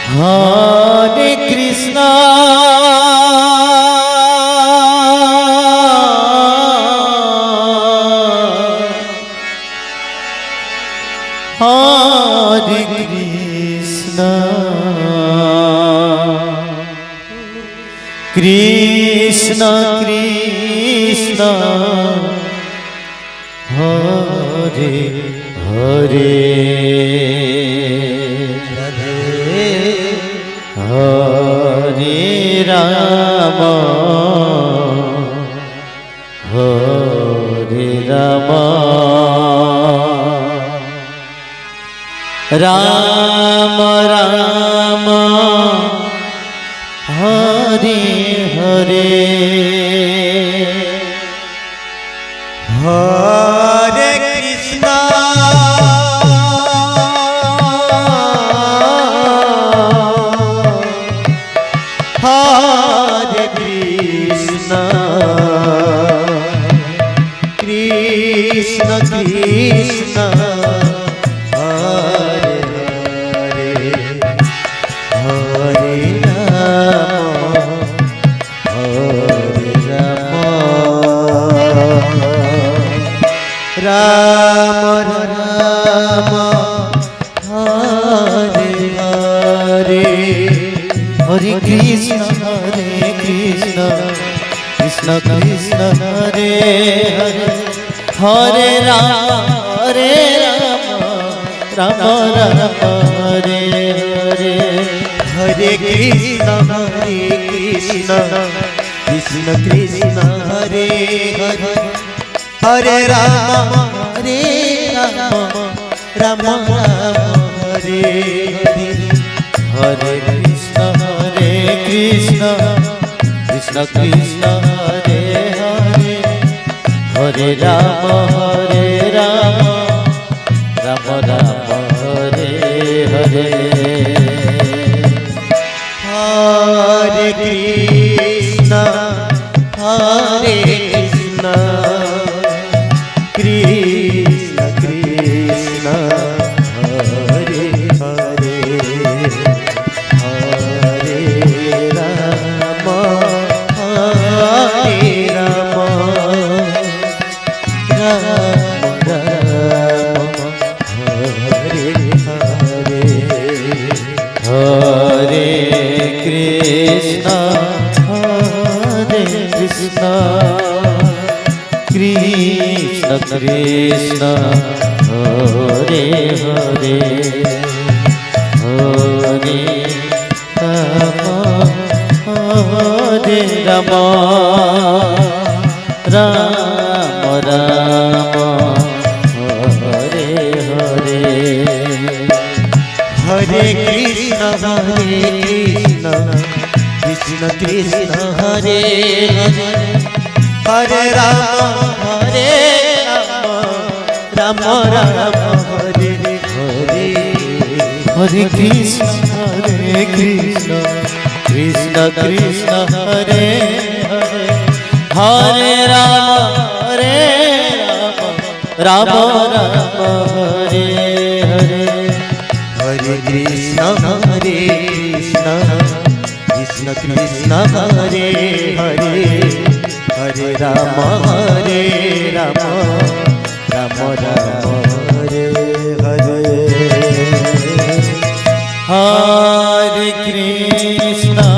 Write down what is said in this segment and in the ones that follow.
Hare Krishna Hare Krishna Krishna Krishna Hare Hare Hare Rama Hare Rama Rama Rama Hare Hare Hare Krishna Hare Krishna Krishna Krishna Hare Hare Hare Rama Rama Hare Hare Hare Krishna Krishna Krishna Hare Hare Hare Rama Rama Rama Hare Hare Hare Krishna Krishna Krishna Hare Hare Hare Rama Rama Hare Hare Hare Krishna Krishna Krishna Hare Hare Hare Rama Rama Rama Hare Hare Hare Krishna Krishna Krishna Krishna Hare Hare Hare Rama Rama Rama Hare Hare Hare Krishna Krishna Krishna Hare Hare Hare Rama Rama Rama Hare Hare Hare Krishna Krishna Krishna Hare Hare Hare Rama Rama Rama Hare Hare Hare Krishna Krishna Krishna Hare Hare Hare Rama Rama Rama Hare Hare Hare Krishna Krishna Krishna Hare Hare Hare Rama Rama Rama Hare Hare Hare Krishna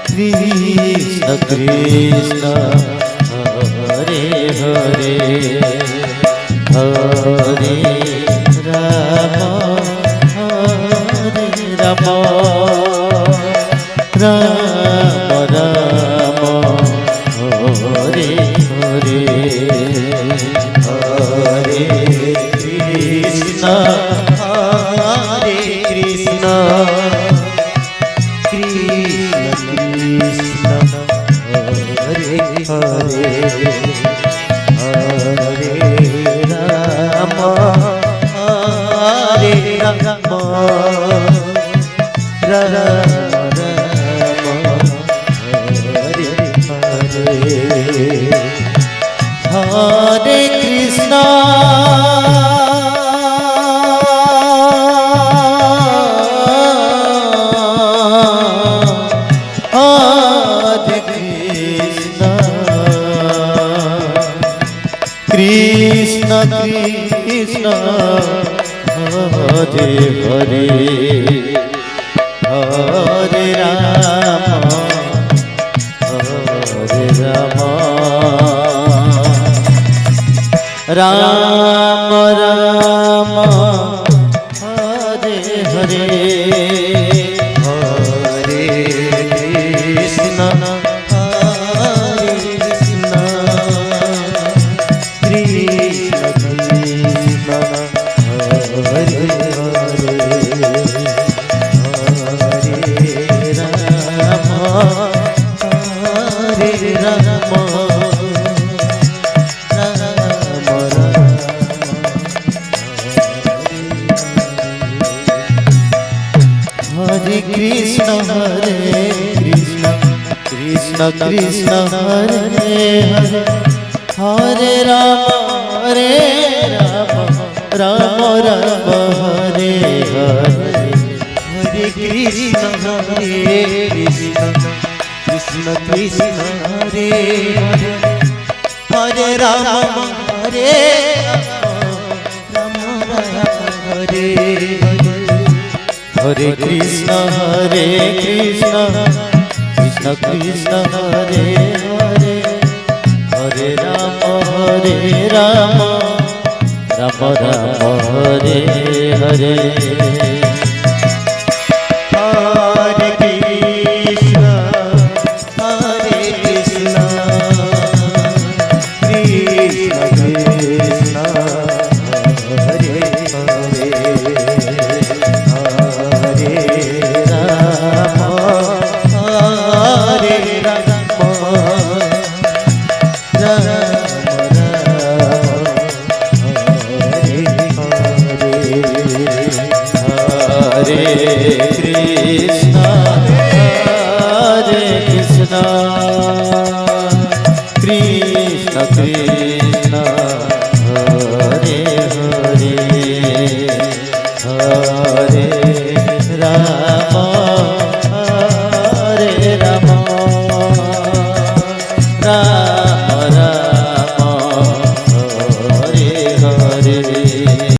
Krishna Krishna Hare Hare Hare Rama Rama Rama Rama Hare Hare Hare Krishna Krishna Krishna Hare Hare Hare Rama Rama Hare Krishna Hare Hare Hare Ram Ram Ram Hare Hare Hare Krishna Krishna Krishna Hare Hare Hare Ram Hare Ram Hare Krishna Krishna Krishna Hare Hare Hare Ram Ram Ram Hare Hare Hare Krishna Krishna Krishna Hare Hare Hare Ram Ram Hare Hare Hare Krishna Krishna Krishna Hare Hare Hare Ram Ram Ram Hare Hare Hare Krishna Krishna Krishna Hare Hare Krishna